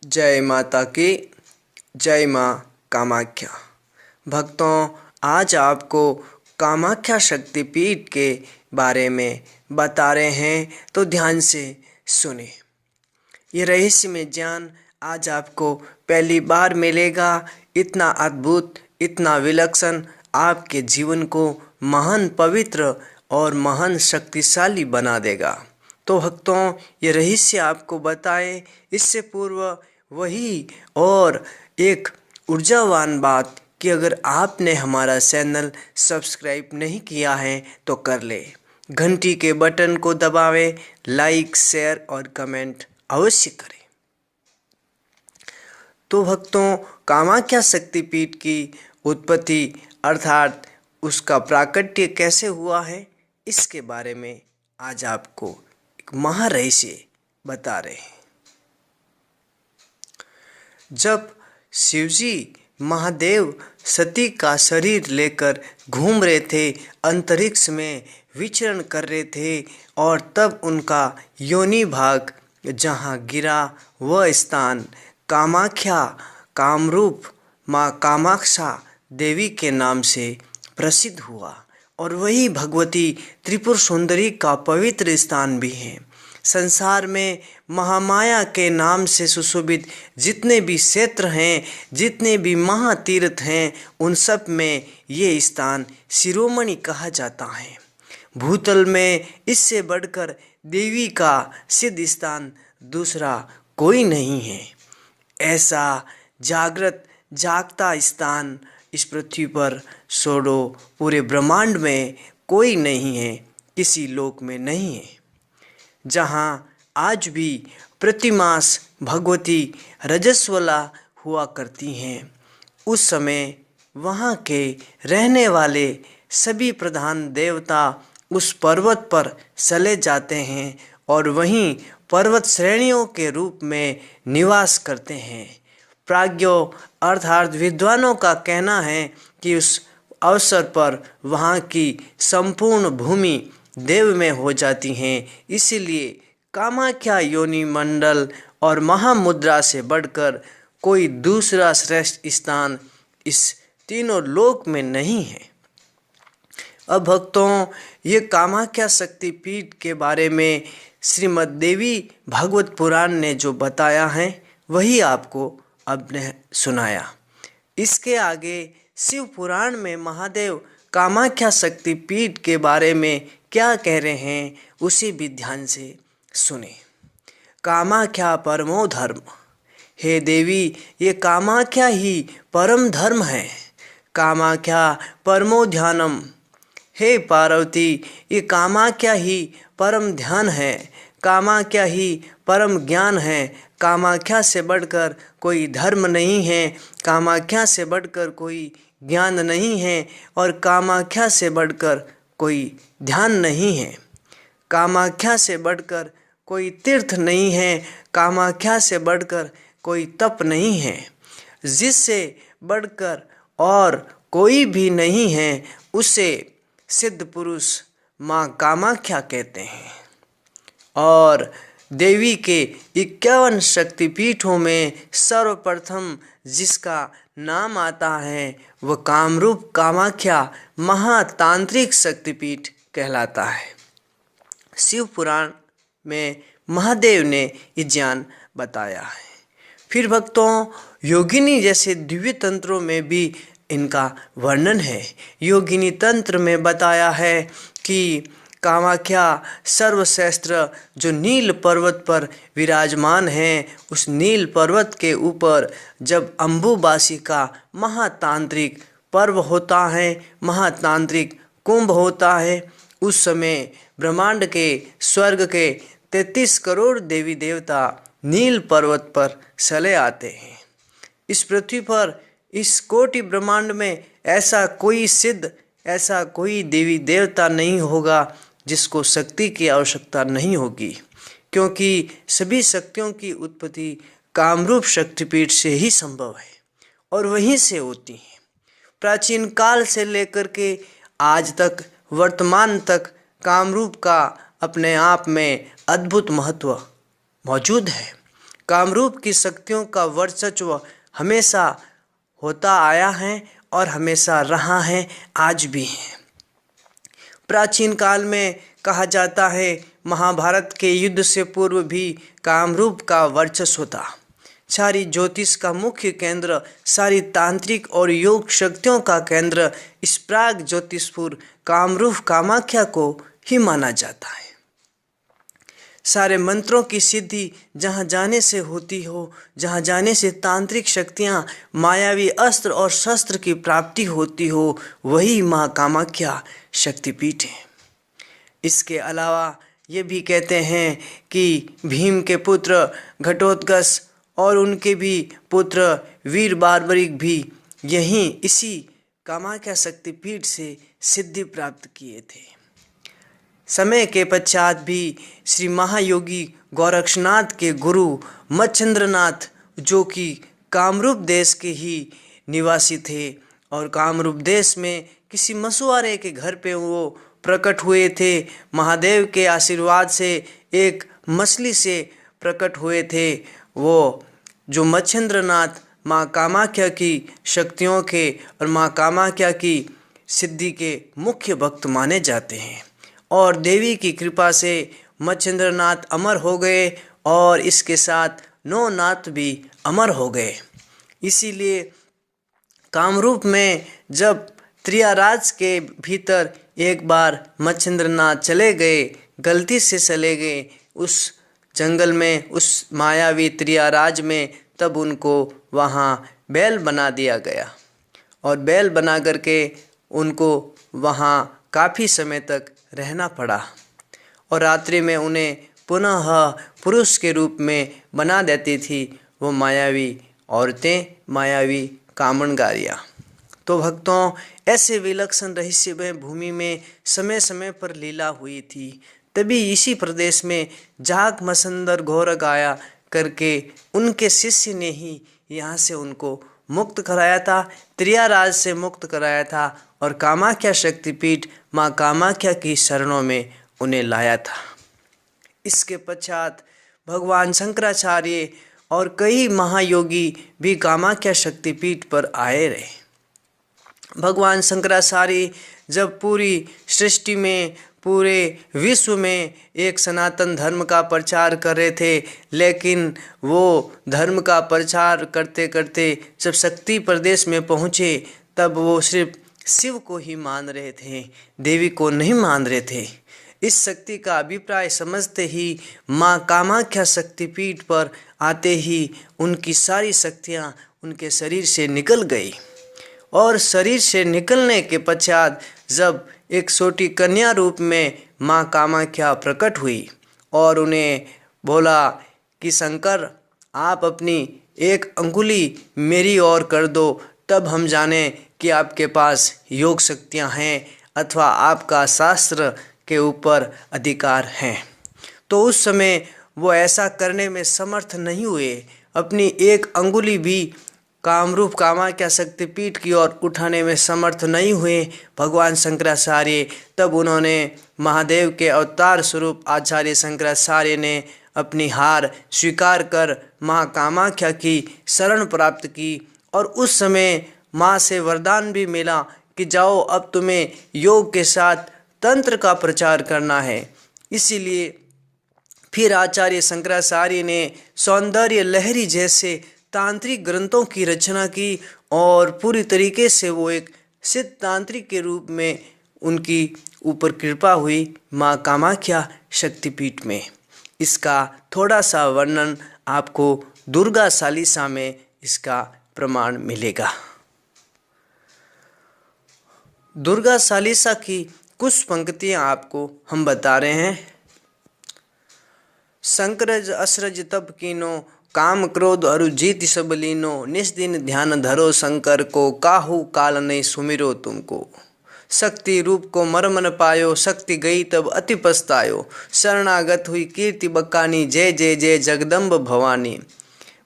जय माता की। जय माँ कामाख्या। भक्तों, आज आपको कामाख्या शक्तिपीठ के बारे में बता रहे हैं, तो ध्यान से सुने। ये रहस्यमय ज्ञान आज आपको पहली बार मिलेगा। इतना अद्भुत, इतना विलक्षण, आपके जीवन को महान, पवित्र और महान शक्तिशाली बना देगा। तो भक्तों, ये रहस्य आपको बताएं इससे पूर्व वही और एक ऊर्जावान बात कि अगर आपने हमारा चैनल सब्सक्राइब नहीं किया है तो कर ले, घंटी के बटन को दबावें, लाइक, शेयर और कमेंट अवश्य करें। तो भक्तों, कामाख्या शक्तिपीठ की उत्पत्ति अर्थात उसका प्राकट्य कैसे हुआ है, इसके बारे में आज आपको एक महारहस्य बता रहे हैं। जब शिवजी महादेव सती का शरीर लेकर घूम रहे थे, अंतरिक्ष में विचरण कर रहे थे, और तब उनका योनि भाग जहाँ गिरा वह स्थान कामाख्या, कामरूप माँ कामाक्षा देवी के नाम से प्रसिद्ध हुआ, और वही भगवती त्रिपुर सुंदरी का पवित्र स्थान भी है। संसार में महामाया के नाम से सुशोभित जितने भी क्षेत्र हैं, जितने भी महातीर्थ हैं, उन सब में ये स्थान शिरोमणि कहा जाता है। भूतल में इससे बढ़कर देवी का सिद्ध स्थान दूसरा कोई नहीं है। ऐसा जागृत जागता स्थान इस पृथ्वी पर छोड़ो पूरे ब्रह्मांड में कोई नहीं है, किसी लोक में नहीं है। जहाँ आज भी प्रतिमास भगवती रजस्वला हुआ करती हैं, उस समय वहाँ के रहने वाले सभी प्रधान देवता उस पर्वत पर चले जाते हैं और वहीं पर्वत श्रेणियों के रूप में निवास करते हैं। प्राज्ञों अर्थात विद्वानों का कहना है कि उस अवसर पर वहाँ की संपूर्ण भूमि देव में हो जाती हैं। इसीलिए कामाख्या योनि मंडल और महामुद्रा से बढ़कर कोई दूसरा श्रेष्ठ स्थान इस तीनों लोक में नहीं है। अब भक्तों, ये कामाख्या शक्तिपीठ के बारे में श्रीमद् देवी भागवत पुराण ने जो बताया है वही आपको अब ने सुनाया। इसके आगे शिव पुराण में महादेव कामाख्या शक्तिपीठ के बारे में क्या कह रहे हैं उसे भी ध्यान से सुने। कामाख्या परमो धर्म। हे देवी, ये कामाख्या ही परम धर्म है। कामाख्या परमो ध्यानम। हे पार्वती, ये कामाख्या ही परम ध्यान है। कामाख्या ही परम ज्ञान है। कामाख्या से बढ़कर कोई धर्म नहीं है, कामाख्या से बढ़कर कोई ज्ञान नहीं है, और कामाख्या से बढ़कर कोई ध्यान नहीं है। कामाख्या से बढ़कर कोई तीर्थ नहीं है, कामाख्या से बढ़कर कोई तप नहीं है। जिससे बढ़कर और कोई भी नहीं है उसे सिद्ध पुरुष माँ कामाख्या कहते हैं। और देवी के 51 शक्तिपीठों में सर्वप्रथम जिसका नाम आता है वह कामरूप कामाख्या महातांत्रिक शक्तिपीठ कहलाता है। शिव पुराण में महादेव ने ये ज्ञान बताया है। फिर भक्तों, योगिनी जैसे दिव्य तंत्रों में भी इनका वर्णन है। योगिनी तंत्र में बताया है कि कामाख्या सर्वश्रेष्ठ जो नील पर्वत पर विराजमान है, उस नील पर्वत के ऊपर जब अम्बुबासी का महातांत्रिक पर्व होता है, महातांत्रिक कुंभ होता है, उस समय ब्रह्मांड के स्वर्ग के 33 करोड़ देवी देवता नील पर्वत पर चले आते हैं। इस पृथ्वी पर, इस कोटि ब्रह्मांड में ऐसा कोई सिद्ध, ऐसा कोई देवी देवता नहीं होगा जिसको शक्ति की आवश्यकता नहीं होगी, क्योंकि सभी शक्तियों की उत्पत्ति कामरूप शक्तिपीठ से ही संभव है और वहीं से होती है। प्राचीन काल से लेकर के आज तक, वर्तमान तक कामरूप का अपने आप में अद्भुत महत्व मौजूद है। कामरूप की शक्तियों का वर्चस्व हमेशा होता आया है और हमेशा रहा है, आज भी है। प्राचीन काल में कहा जाता है महाभारत के युद्ध से पूर्व भी कामरूप का वर्चस्व था। सारी ज्योतिष का मुख्य केंद्र, सारी तांत्रिक और योग शक्तियों का केंद्र इस प्राग ज्योतिषपुर कामरूप कामाख्या को ही माना जाता है। सारे मंत्रों की सिद्धि जहाँ जाने से होती हो, जहाँ जाने से तांत्रिक शक्तियाँ, मायावी अस्त्र और शस्त्र की प्राप्ति होती हो, वही माँ कामाख्या शक्तिपीठ है। इसके अलावा ये भी कहते हैं कि भीम के पुत्र घटोत्कच और उनके भी पुत्र वीर बार्बरिक भी यहीं इसी कामाख्या शक्तिपीठ से सिद्धि प्राप्त किए थे। समय के पश्चात भी श्री महायोगी गोरक्षनाथ के गुरु मच्छिंद्रनाथ, जो कि कामरूप देश के ही निवासी थे और कामरूप देश में किसी मछुआरे के घर पे वो प्रकट हुए थे, महादेव के आशीर्वाद से एक मछली से प्रकट हुए थे। वो जो मच्छिंद्रनाथ माँ कामाख्या की शक्तियों के और माँ कामाख्या की सिद्धि के मुख्य भक्त माने जाते हैं और देवी की कृपा से मच्छिंद्रनाथ अमर हो गए और इसके साथ 9 नाथ भी अमर हो गए। इसीलिए कामरूप में जब त्रियाराज के भीतर एक बार मच्छिंद्रनाथ चले गए, गलती से चले गए उस जंगल में, उस मायावी त्रियाराज में, तब उनको वहाँ बैल बना दिया गया और बैल बना करके उनको वहाँ काफ़ी समय तक रहना पड़ा और रात्रि में उन्हें पुनः पुरुष के रूप में बना देती थी वो मायावी औरतें, मायावी कामणगारियाँ। तो भक्तों, ऐसे विलक्षण रहस्यमय भूमि में समय समय पर लीला हुई थी। तभी इसी प्रदेश में जाग मसंदर घोरक आया करके उनके शिष्य ने ही यहाँ से उनको मुक्त कराया था, त्रियाराज से मुक्त कराया था और कामाख्या शक्तिपीठ माँ कामाख्या की शरणों में उन्हें लाया था। इसके पश्चात भगवान शंकराचार्य और कई महायोगी भी कामाख्या शक्तिपीठ पर आए रहे। भगवान शंकराचार्य जब पूरी सृष्टि में, पूरे विश्व में एक सनातन धर्म का प्रचार कर रहे थे, लेकिन वो धर्म का प्रचार करते करते जब शक्ति प्रदेश में पहुँचे तब वो सिर्फ शिव को ही मान रहे थे, देवी को नहीं मान रहे थे। इस शक्ति का अभिप्राय समझते ही माँ कामाख्या शक्तिपीठ पर आते ही उनकी सारी शक्तियाँ उनके शरीर से निकल गई और शरीर से निकलने के पश्चात जब एक छोटी कन्या रूप में माँ कामाख्या प्रकट हुई और उन्हें बोला कि शंकर, आप अपनी एक अंगुली मेरी ओर कर दो, तब हम जाने कि आपके पास योग शक्तियाँ हैं अथवा आपका शास्त्र के ऊपर अधिकार हैं। तो उस समय वो ऐसा करने में समर्थ नहीं हुए, अपनी एक अंगुली भी कामरूप कामाख्या शक्तिपीठ की ओर उठाने में समर्थ नहीं हुए भगवान शंकराचार्य। तब उन्होंने महादेव के अवतार स्वरूप आचार्य शंकराचार्य ने अपनी हार स्वीकार कर माँ कामाख्या की शरण प्राप्त की और उस समय माँ से वरदान भी मिला कि जाओ, अब तुम्हें योग के साथ तंत्र का प्रचार करना है। इसीलिए फिर आचार्य शंकराचार्य ने सौंदर्य लहरी जैसे तांत्रिक ग्रंथों की रचना की और पूरी तरीके से वो एक सिद्ध तांत्रिक के रूप में उनकी ऊपर कृपा हुई माँ कामाख्या शक्तिपीठ में। इसका थोड़ा सा वर्णन आपको दुर्गा चालीसा में इसका प्रमाण मिलेगा। दुर्गा चालीसा की कुछ पंक्तियाँ आपको हम बता रहे हैं। संकरज असरज तप कीनो, काम क्रोध अरु जीत सब लीनो, निस दिन ध्यान धरो शंकर को, काहू काल नहीं सुमिरो तुमको। शक्ति रूप को मर्म न पायो, शक्ति गई तब अति पछतायो, शरणागत हुई कीर्ति बकानी, जय जय जय जगदम्ब भवानी।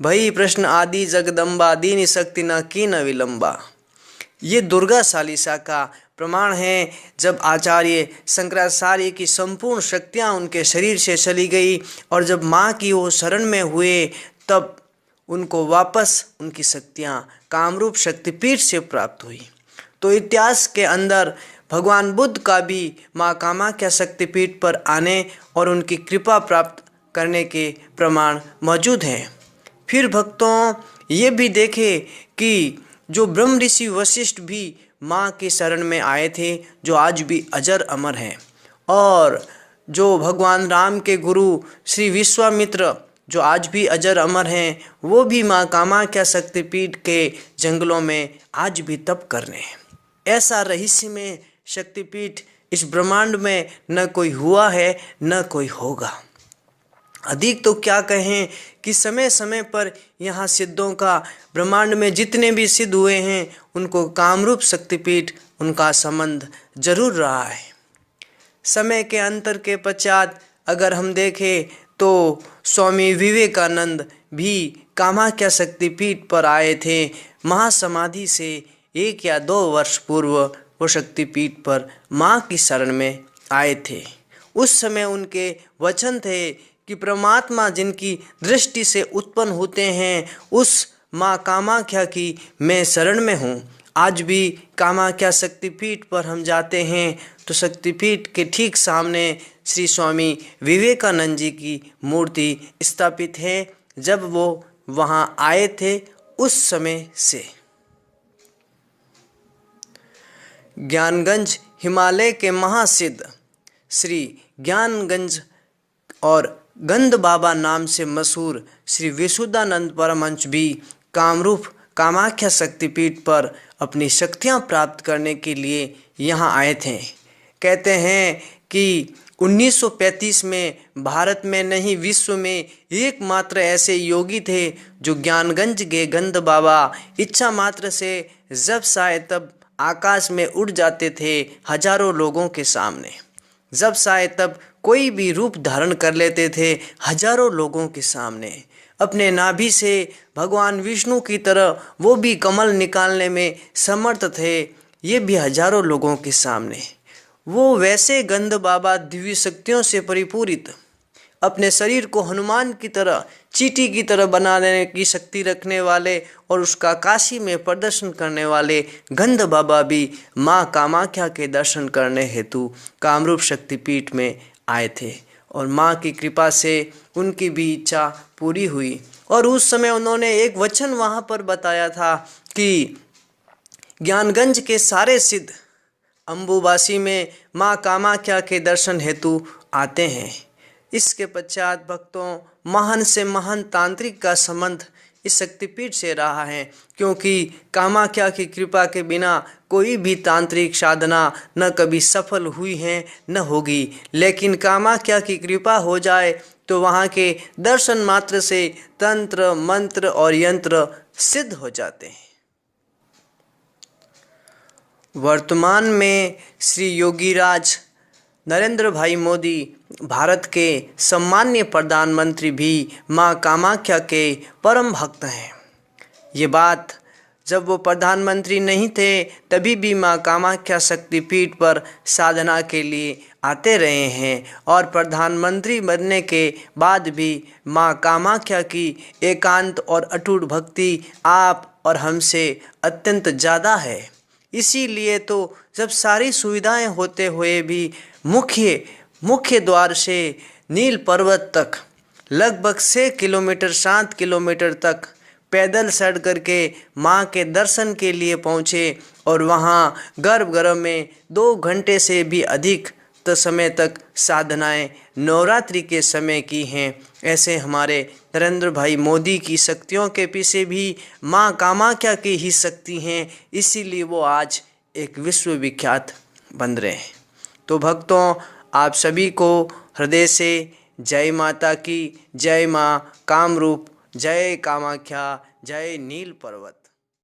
भई प्रश्न आदि जगदम्बा, दीन शक्ति न की न विलंबा। ये दुर्गा चालीसा का प्रमाण है। जब आचार्य शंकराचार्य की संपूर्ण शक्तियाँ उनके शरीर से चली गई और जब माँ की वो शरण में हुए, तब उनको वापस उनकी शक्तियाँ कामरूप शक्तिपीठ से प्राप्त हुई। तो इतिहास के अंदर भगवान बुद्ध का भी माँ कामाख्या शक्तिपीठ पर आने और उनकी कृपा प्राप्त करने के प्रमाण मौजूद हैं। फिर भक्तों ये भी देखें कि जो ब्रह्म ऋषि वशिष्ठ भी माँ के शरण में आए थे, जो आज भी अजर अमर हैं, और जो भगवान राम के गुरु श्री विश्वामित्र जो आज भी अजर अमर हैं, वो भी माँ कामाख्या शक्तिपीठ के जंगलों में आज भी तप कर रहे हैं। ऐसा रहस्यमय शक्तिपीठ इस ब्रह्मांड में न कोई हुआ है न कोई होगा। अधिक तो क्या कहें कि समय समय पर यहाँ सिद्धों का, ब्रह्मांड में जितने भी सिद्ध हुए हैं, उनको कामरूप शक्तिपीठ उनका संबंध जरूर रहा है। समय के अंतर के पश्चात अगर हम देखें तो स्वामी विवेकानंद भी कामाख्या शक्तिपीठ पर आए थे। महासमाधि से 1 या 2 वर्ष पूर्व वो शक्तिपीठ पर माँ की शरण में आए थे। उस समय उनके वचन थे कि परमात्मा जिनकी दृष्टि से उत्पन्न होते हैं, उस माँ कामाख्या की मैं शरण में हूँ। आज भी कामाख्या शक्तिपीठ पर हम जाते हैं तो शक्तिपीठ के ठीक सामने श्री स्वामी विवेकानंद जी की मूर्ति स्थापित है। जब वो वहाँ आए थे उस समय से ज्ञानगंज हिमालय के महासिद्ध श्री ज्ञानगंज और गंध बाबा नाम से मशहूर श्री विशुद्धानंद परमहंस भी कामरूप कामाख्या शक्तिपीठ पर अपनी शक्तियाँ प्राप्त करने के लिए यहाँ आए थे। कहते हैं कि 1935 में भारत में नहीं विश्व में एकमात्र ऐसे योगी थे जो ज्ञानगंज के गंध बाबा इच्छा मात्र से जब चाहे तब आकाश में उड़ जाते थे हजारों लोगों के सामने। जब चाहे तब कोई भी रूप धारण कर लेते थे हजारों लोगों के सामने। अपने नाभि से भगवान विष्णु की तरह वो भी कमल निकालने में समर्थ थे, ये भी हजारों लोगों के सामने। वो वैसे गंध बाबा दिव्य शक्तियों से परिपूरित, अपने शरीर को हनुमान की तरह, चींटी की तरह बनाने की शक्ति रखने वाले और उसका काशी में प्रदर्शन करने वाले गंध बाबा भी माँ कामाख्या के दर्शन करने हेतु कामरूप शक्तिपीठ में आए थे और माँ की कृपा से उनकी भी इच्छा पूरी हुई। और उस समय उन्होंने एक वचन वहाँ पर बताया था कि ज्ञानगंज के सारे सिद्ध अम्बुबासी में माँ कामाख्या के दर्शन हेतु आते हैं। इसके पश्चात भक्तों महान से महान तांत्रिक का संबंध इस शक्तिपीठ से रहा है, क्योंकि कामाख्या की कृपा के बिना कोई भी तांत्रिक साधना न कभी सफल हुई है न होगी। लेकिन कामाख्या की कृपा हो जाए तो वहाँ के दर्शन मात्र से तंत्र मंत्र और यंत्र सिद्ध हो जाते हैं। वर्तमान में श्री योगीराज नरेंद्र भाई मोदी भारत के सम्मान्य प्रधानमंत्री भी माँ कामाख्या के परम भक्त हैं। ये बात जब वो प्रधानमंत्री नहीं थे तभी भी माँ कामाख्या शक्तिपीठ पर साधना के लिए आते रहे हैं और प्रधानमंत्री बनने के बाद भी माँ कामाख्या की एकांत और अटूट भक्ति आप और हमसे अत्यंत ज़्यादा है। इसीलिए तो जब सारी सुविधाएं होते हुए भी मुख्य द्वार से नील पर्वत तक लगभग 6 किलोमीटर 7 किलोमीटर तक पैदल चढ़ करके माँ के दर्शन के लिए पहुँचे और वहाँ गर्भगृह में 2 घंटे से भी अधिक समय तक साधनाएं नवरात्रि के समय की हैं। ऐसे हमारे नरेंद्र भाई मोदी की शक्तियों के पीछे भी माँ कामाख्या की ही शक्ति हैं, इसीलिए वो आज एक विश्वविख्यात बन रहे हैं। तो भक्तों आप सभी को हृदय से जय माता की, जय माँ कामरूप, जय कामाख्या, जय नील पर्वत।